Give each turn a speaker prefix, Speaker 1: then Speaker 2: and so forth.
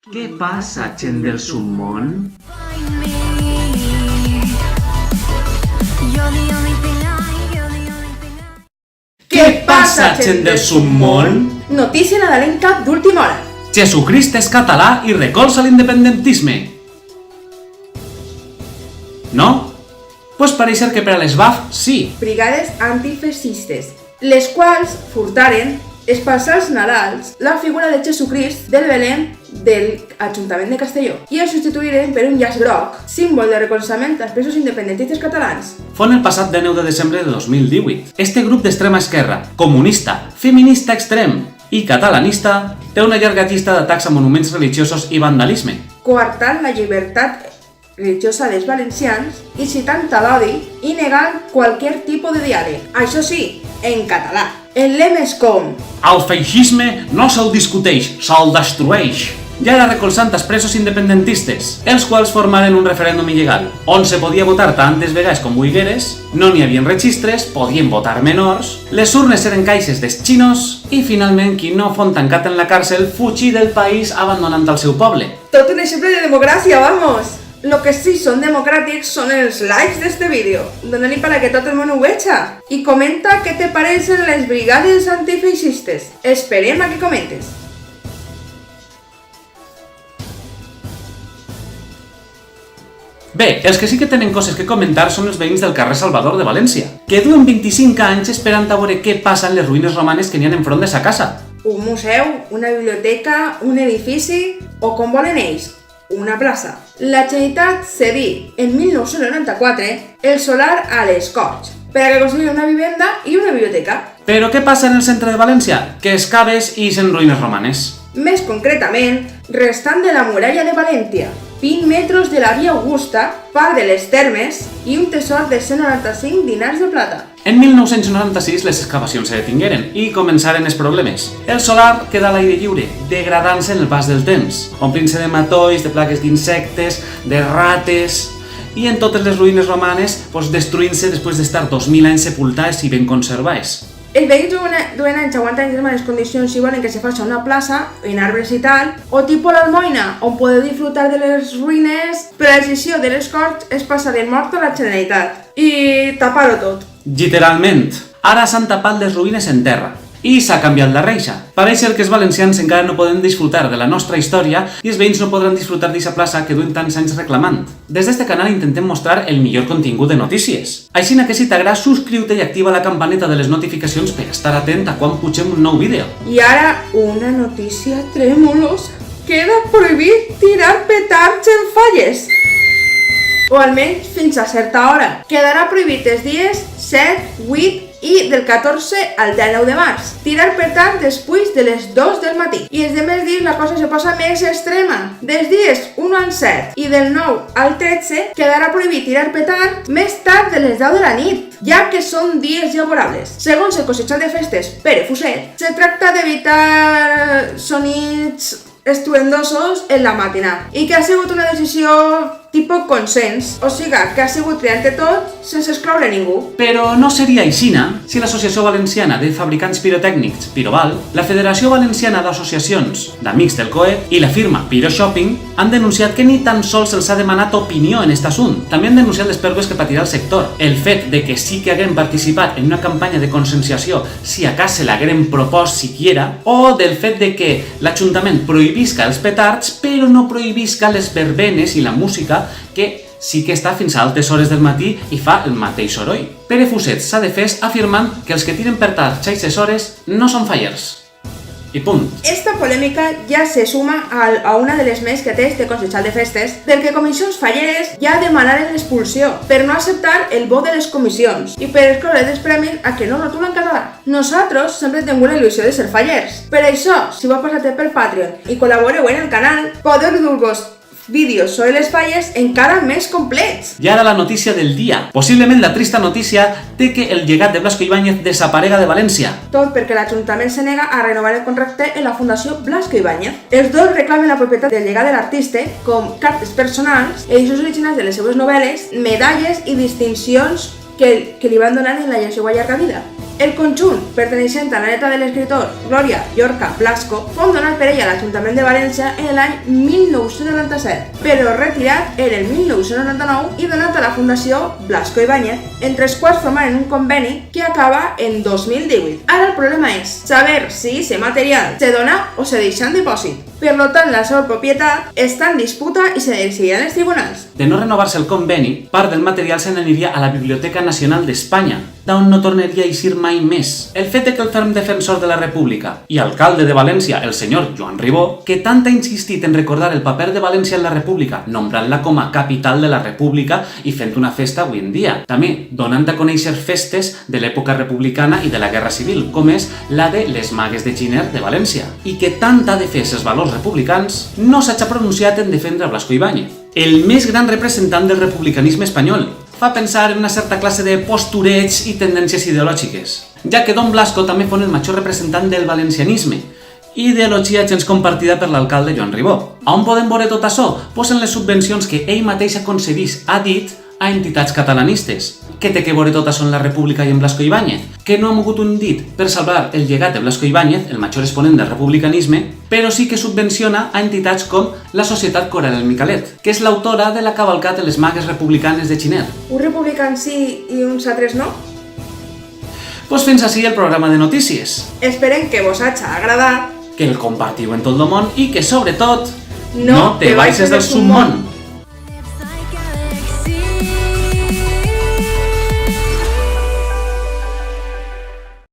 Speaker 1: Què passa, gent del submón? Què passa, gent del submón?
Speaker 2: Notícia nadalenca d'última hora.
Speaker 1: Jesucrist és català i recolza l'independentisme. No? Pues pareix ser que per a l'ESBAF sí.
Speaker 2: Brigades antifeixistes, les quals furtaren els passats Nadals la figura de Jesucrist del Belén del Ajuntament de Castelló i el substituïren per un llaç groc, símbol de recolzament als presos independentistes catalans.
Speaker 1: Fon el passat 9 de desembre de 2018. Este grup d'extrema esquerra, comunista, feminista extrem i catalanista, té una llarga llista d'atacs a monuments religiosos i vandalisme.
Speaker 2: Coartant la llibertat religiosa dels valencians, incitant a l'odi i negant qualsevol tipus de diàleg. Això sí, en català. En lemes com:
Speaker 1: El feixisme no se'l discuteix, se'l destrueix. I ara recolzant els presos independentistes, els quals formaren un referèndum il·legal, on se podia votar tantes vegades com vulgueres, no n'hi havia registres, podien votar menors, les urnes eren caixes dels xinos i finalment qui no fon tancat en la càrcel fugí del país abandonant el seu poble.
Speaker 2: tot un exemple de democràcia, vamos! Lo que sí són democràtics són els likes d'este vídeo. Dona-li para que tot el món ho veja. I comenta què te pareixen les brigades antifeixistes. Esperem a que comentes.
Speaker 1: Bé, els que sí que tenen coses que comentar són els veïns del carrer Salvador de València, que duen 25 anys esperant a veure què passa en les ruïnes romanes que n'hi ha enfront de sa casa.
Speaker 2: Un museu, una biblioteca, un edifici o, com volen ells, una plaça. La Generalitat cedí en 1994 el solar a les Corts per a que construïssin una vivenda i una biblioteca.
Speaker 1: Però què passa en el centre de València? Que és caves i sent ruïnes romanes.
Speaker 2: Més concretament, restant de la muralla de València, 20 metres de la via Augusta, part de les termes i un tesor de 195 dinars de plata.
Speaker 1: En 1996 les excavacions se detingueren i començaren els problemes. El solar queda a l'aire lliure, degradant-se en el pas del temps, omplint-se de matolls, de plagues d'insectes, de rates i en totes les ruïnes romanes destruint-se després d'estar 2.000 anys sepultades i ben conservades.
Speaker 2: Els veïns duen anys aguantant les males condicions si volen que se faci una plaça, en arbres i tal, o tipus l'Almoina, on podeu disfrutar de les ruïnes, però la decisió de les Corts és passar del mort a la Generalitat i tapar-ho tot.
Speaker 1: Literalment, ara s'han tapat les ruïnes en terra i s'ha canviat la reixa. Pareix ser que els valencians encara no poden disfrutar de la nostra història i els veïns no podran disfrutar d'aquesta plaça que duen tants anys reclamant. Des d'este canal intentem mostrar el millor contingut de notícies. Així que si t'agrada, subscriu-te i activa la campaneta de les notificacions per estar atent a quan pugem un nou vídeo.
Speaker 2: I ara, una notícia tremolosa. Queda prohibit tirar petards en falles. O almenys fins a certa hora. Quedarà prohibit els dies 7, 8 i del 14 al 19 de març. Tirar petard després de les 2 del matí. I els demés dies la cosa se posa més extrema. Dels dies 1 al 7 i del 9 al 13 quedarà prohibit tirar petard més tard de les 10 de la nit, ja que són dies laborables. Segons el cossejat de festes Pere Fuset, se tracta d'evitar sonits estruendosos en la matinada i que ha sigut una decisió tipus consens, o sigui que ha sigut triar entre tot sense excloure ningú.
Speaker 1: Però no seria aixina si l'Associació Valenciana de Fabricants Pirotècnics, Piroval, la Federació Valenciana d'Associacions d'Amics del Coet i la firma Piro Shopping han denunciat que ni tan sols se'ls ha demanat opinió en aquest assumpte. També han denunciat les pèrdues que patirà el sector. El fet de que sí que haguem participat en una campanya de conscienciació si a cas se l'haguem propost siquiera, o del fet de que l'Ajuntament prohibisca els petards però no prohibisca les verbenes i la música que sí que està fins a altes hores del matí i fa el mateix soroll. Pere Fuset s'ha defès afirmant que els que tiren petards a aquestes hores no són fallers. I punt.
Speaker 2: Esta polèmica ja se suma a una de les més que té este consejal de festes, perquè comissions falleres ja demanaren l'expulsió per no acceptar el vot de les comissions i per excloure dels premis a que no rotulen català. Nosaltres sempre hem tingut la il·lusió de ser fallers. Per això, si vau passar per Patreon i col·laboreu en el canal, podeu dur-vos vídeos sobre les falles encara més complets.
Speaker 1: I ara la notícia del dia. Possiblement la trista notícia de que el llegat de Blasco Ibáñez desaparega de València.
Speaker 2: Tot perquè l'Ajuntament se nega a renovar el contracte en la Fundació Blasco Ibáñez. Els dos reclamen la propietat del llegat de l'artista com cartes personals, edicions originals de les seues novel·les, medalles i distincions que li van donar en la seva llarga vida. El conjunt, perteneixent a la neta de l'escriptor Glòria Llorca Blasco, fou donat per ella a l'Ajuntament de València en l'any 1997, però retirat en el 1999 i donat a la Fundació Blasco Ibáñez, entre els quals formaren un conveni que acaba en 2018. Ara el problema és saber si ese material se dona o se deixa en dipòsit. Per tant, la seva propietat està en disputa i se decidirà en els tribunals.
Speaker 1: De no renovar-se el conveni, part del material se n'aniria a la Biblioteca Nacional d'Espanya, d'on no tornaria a eixir mai més. El fet que el ferm defensor de la República i alcalde de València, el senyor Joan Ribó, que tant ha insistit en recordar el paper de València en la República, nombrant-la com a capital de la República i fent una festa avui en dia. També donant a conèixer festes de l'època republicana i de la Guerra Civil, com és la de les Magues de Giner de València, i que tant ha de fer els valors republicans, no s'ha pronunciat en defendre Blasco Ibáñez, el més gran representant del republicanisme espanyol. Fa pensar en una certa classe de postureig i tendències ideològiques, ja que Don Blasco també fou el major representant del valencianisme, ideologia gens compartida per l'alcalde Joan Ribó. On podem veure tot això? Pues en les subvencions que ell mateix concedís, ha dit, a entitats catalanistes. Què té que veure tot això en la República i en Blasco Ibáñez? Que no ha mogut un dit per salvar el llegat de Blasco Ibáñez, el major exponent del republicanisme, però sí que subvenciona a entitats com la Societat Coral el Micalet, que és l'autora de la cavalcat de les Magues Republicanes de Giner.
Speaker 2: Un republicà sí i uns altres no?
Speaker 1: Pues fins així el programa de notícies.
Speaker 2: Esperem que vos hagi agradat,
Speaker 1: Que el compartiu en tot el món i que, sobretot,
Speaker 2: no te baixes del submón.